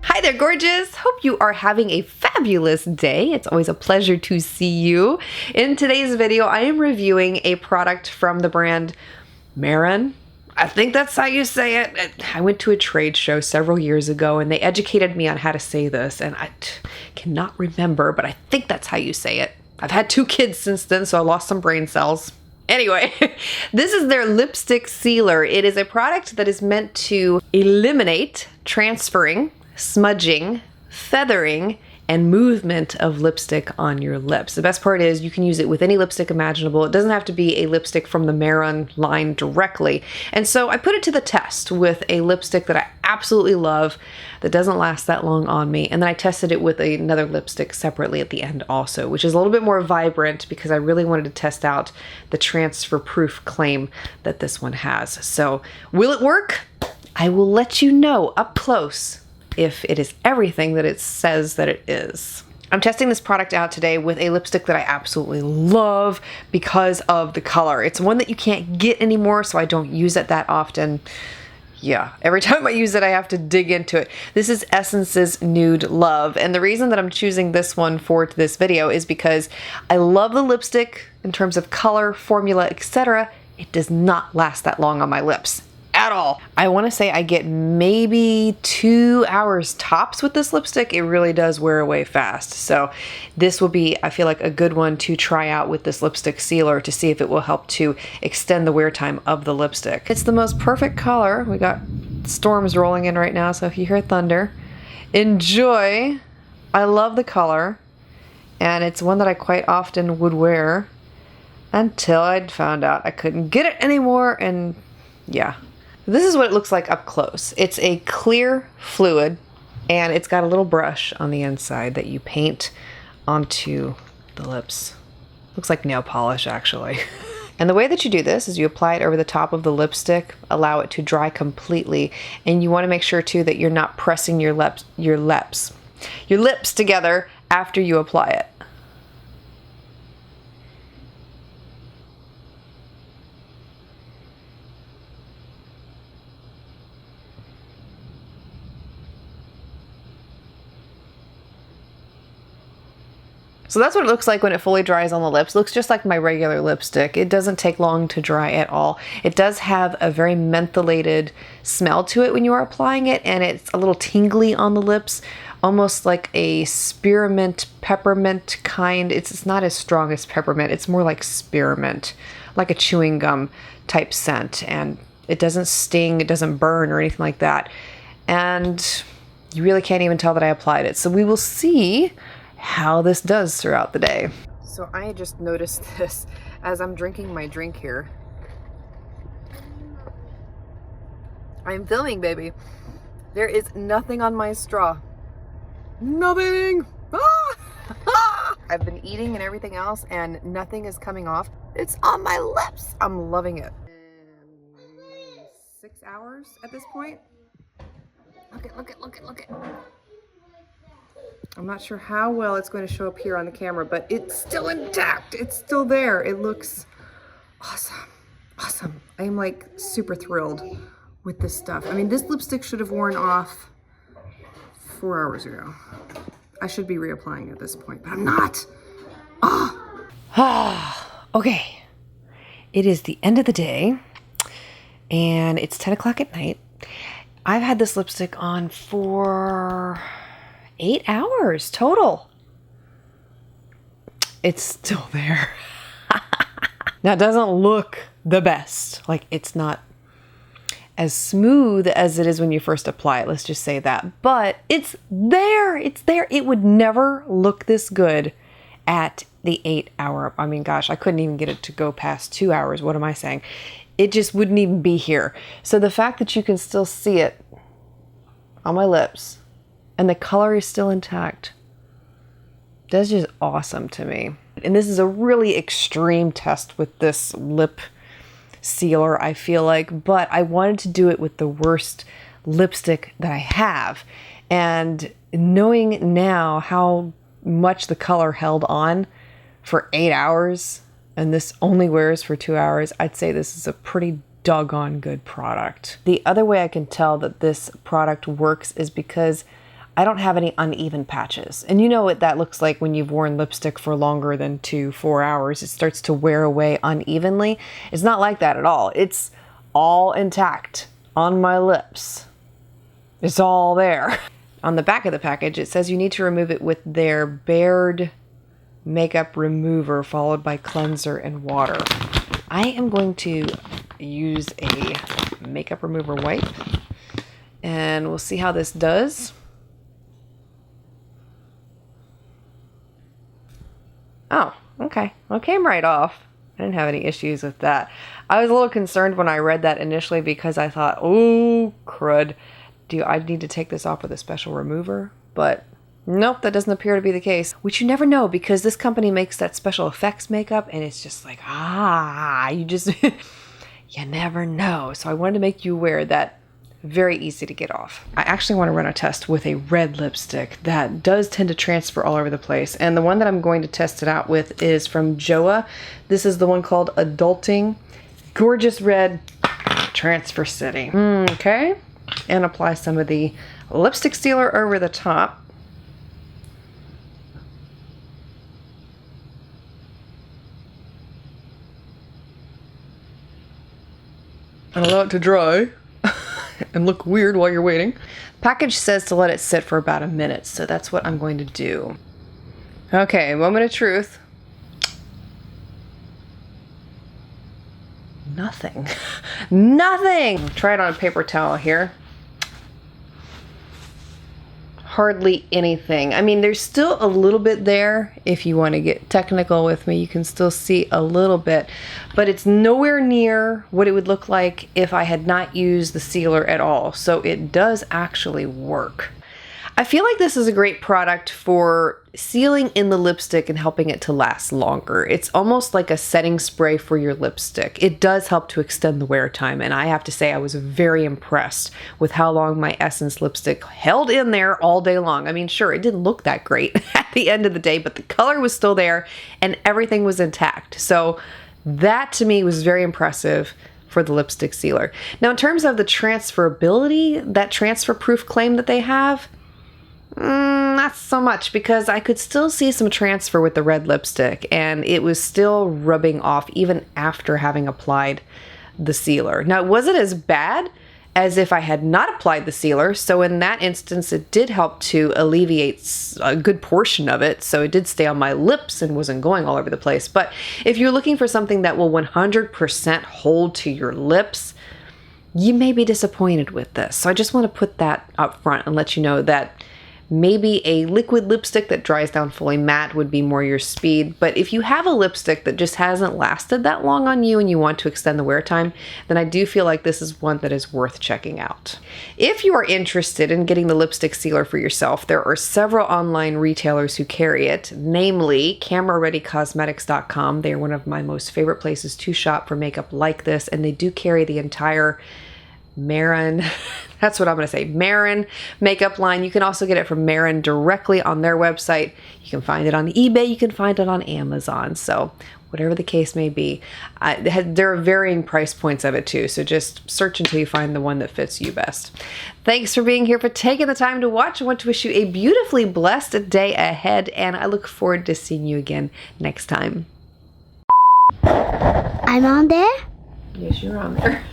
Hi there, gorgeous! Hope you are having a fabulous day. It's always a pleasure to see you. In today's video, I am reviewing a product from the brand Siren. I think that's how you say it. I went to a trade show several years ago and they educated me on how to say this, and I cannot remember, but I think that's how you say it. I've had 2 kids since then, so I lost some brain cells. Anyway, this is their lipstick sealer. It is a product that is meant to eliminate transferring, smudging, feathering, and movement of lipstick on your lips. The best part is you can use it with any lipstick imaginable. It doesn't have to be a lipstick from the Siren line directly. And so I put it to the test with a lipstick that I absolutely love that doesn't last that long on me. And then I tested it with another lipstick separately at the end also, which is a little bit more vibrant because I really wanted to test out the transfer proof claim that this one has. So will it work? I will let you know up close if it is everything that it says that it is. I'm testing this product out today with a lipstick that I absolutely love because of the color. It's one that you can't get anymore, so I don't use it that often. Yeah, every time I use it, I have to dig into it. This is Essence's Nude Love, and the reason that I'm choosing this one for this video is because I love the lipstick in terms of color, formula, etc. It does not last that long on my lips at all. I want to say I get maybe 2 hours tops with this lipstick. It really does wear away fast. So this will be, I feel like, a good one to try out with this lipstick sealer to see if it will help to extend the wear time of the lipstick. It's the most perfect color. We got storms rolling in right now, so if you hear thunder, enjoy. I love the color, and it's one that I quite often would wear until I'd found out I couldn't get it anymore, and yeah. This is what it looks like up close. It's a clear fluid, and it's got a little brush on the inside that you paint onto the lips. Looks like nail polish, actually. And the way that you do this is you apply it over the top of the lipstick, allow it to dry completely, and you want to make sure too that you're not pressing your lips together after you apply it. So that's what it looks like when it fully dries on the lips. It looks just like my regular lipstick. It doesn't take long to dry at all. It does have a very mentholated smell to it when you are applying it, and it's a little tingly on the lips, almost like a spearmint, peppermint kind. It's not as strong as peppermint. It's more like spearmint, like a chewing gum type scent, and it doesn't sting, it doesn't burn or anything like that. And you really can't even tell that I applied it. So we will see how this does throughout the day. So I just noticed this as I'm drinking my drink here. I'm filming, baby. There is nothing on my straw. Nothing! Ah! I've been eating and everything else and nothing is coming off. It's on my lips. I'm loving it. 6 hours at this point. Look it. I'm not sure how well it's going to show up here on the camera, but it's still intact. It's still there. It looks awesome. I am like super thrilled with this stuff. I mean, this lipstick should have worn off 4 hours ago. I should be reapplying at this point, but I'm not. Okay. It is the end of the day and it's 10 o'clock at night. I've had this lipstick on for 8 hours total. It's still there. Now it doesn't look the best. Like, it's not as smooth as it is when you first apply it. Let's just say that. But it's there. It's there. It would never look this good at the 8 hour. I mean, gosh, I couldn't even get it to go past 2 hours. What am I saying? It just wouldn't even be here. So the fact that you can still see it on my lips and the color is still intact, that's just awesome to me. And this is a really extreme test with this lip sealer, I feel like, but I wanted to do it with the worst lipstick that I have. And knowing now how much the color held on for 8 hours, and this only wears for 2 hours, I'd say this is a pretty doggone good product. The other way I can tell that this product works is because I don't have any uneven patches. And you know what that looks like when you've worn lipstick for longer than 2-4 hours. It starts to wear away unevenly. It's not like that at all. It's all intact on my lips. It's all there. On the back of the package, it says you need to remove it with their Braided makeup remover followed by cleanser and water. I am going to use a makeup remover wipe and we'll see how this does. Oh, okay. Well, it came right off. I didn't have any issues with that. I was a little concerned when I read that initially because I thought, oh, crud. Do I need to take this off with a special remover? But nope, that doesn't appear to be the case. Which you never know because this company makes that special effects makeup and it's just like, you just, you never know. So I wanted to make you aware that very easy to get off. I actually want to run a test with a red lipstick that does tend to transfer all over the place. And the one that I'm going to test it out with is from Joa. This is the one called Adulting. Gorgeous red transfer city. Okay. And apply some of the lipstick sealer over the top. And allow it to dry. And look weird while you're waiting. Package says to let it sit for about a minute, so that's what I'm going to do. Okay, moment of truth. Nothing. Nothing! Try it on a paper towel here. Hardly anything. I mean, there's still a little bit there. If you want to get technical with me, you can still see a little bit, but it's nowhere near what it would look like if I had not used the sealer at all. So it does actually work. I feel like this is a great product for sealing in the lipstick and helping it to last longer. It's almost like a setting spray for your lipstick. It does help to extend the wear time, and I have to say I was very impressed with how long my Essence lipstick held in there all day long. I mean, sure, it didn't look that great at the end of the day, but the color was still there and everything was intact. So that to me was very impressive for the lipstick sealer. Now, in terms of the transferability, that transfer proof claim that they have, not so much, because I could still see some transfer with the red lipstick and it was still rubbing off even after having applied the sealer. Now, it wasn't as bad as if I had not applied the sealer, so in that instance it did help to alleviate a good portion of it, so it did stay on my lips and wasn't going all over the place. But if you're looking for something that will 100% hold to your lips, you may be disappointed with this. So I just want to put that up front and let you know that maybe a liquid lipstick that dries down fully matte would be more your speed. But if you have a lipstick that just hasn't lasted that long on you and you want to extend the wear time, then I do feel like this is one that is worth checking out. If you are interested in getting the lipstick sealer for yourself, there are several online retailers who carry it, namely CameraReadyCosmetics.com. They are one of my most favorite places to shop for makeup like this, and they do carry the entire Maybelline, that's what I'm going to say, Maybelline makeup line. You can also get it from Maybelline directly on their website. You can find it on eBay. You can find it on Amazon. So whatever the case may be, there are varying price points of it too. So just search until you find the one that fits you best. Thanks for being here, for taking the time to watch. I want to wish you a beautifully blessed day ahead, and I look forward to seeing you again next time. I'm on there? Yes, you're on there.